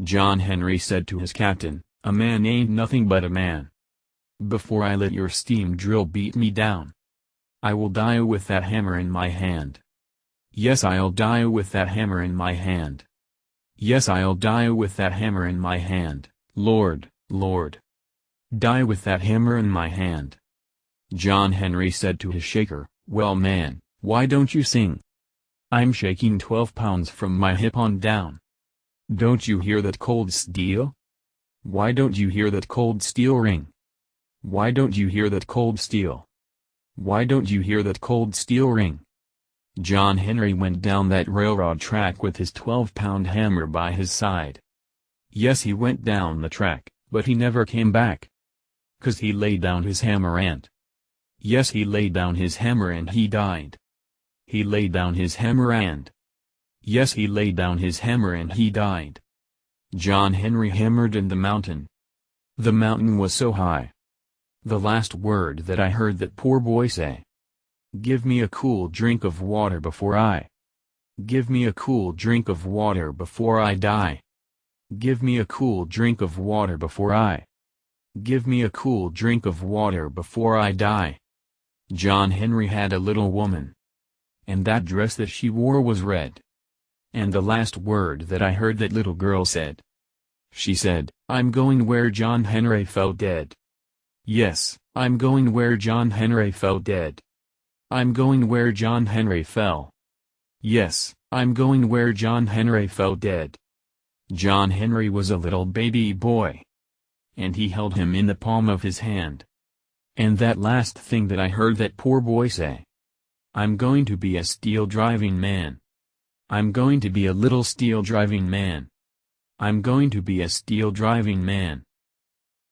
John Henry said to his captain, "A man ain't nothing but a man. Before I let your steam drill beat me down, I will die with that hammer in my hand. Yes, I'll die with that hammer in my hand. Yes, I'll die with that hammer in my hand, Lord, Lord. Die with that hammer in my hand." John Henry said to his shaker, "Well man, why don't you sing? I'm shaking 12 pounds from my hip on down. Don't you hear that cold steel? Why don't you hear that cold steel ring? Why don't you hear that cold steel? Why don't you hear that cold steel ring?" John Henry went down that railroad track with his 12-pound hammer by his side. Yes, he went down the track, but he never came back. 'Cause he laid down his hammer and— yes, he laid down his hammer and he died. He laid down his hammer and— yes, he laid down his hammer and he died. John Henry hammered in the mountain. The mountain was so high. The last word that I heard that poor boy say, "Give me a cool drink of water before I— give me a cool drink of water before I die. Give me a cool drink of water before I— give me a cool drink of water before I die." John Henry had a little woman. And that dress that she wore was red. And the last word that I heard that little girl said. She said, "I'm going where John Henry fell dead. Yes, I'm going where John Henry fell dead. I'm going where John Henry fell. Yes, I'm going where John Henry fell dead." John Henry was a little baby boy. And he held him in the palm of his hand. And that last thing that I heard that poor boy say. "I'm going to be a steel driving man. I'm going to be a little steel driving man. I'm going to be a steel driving man."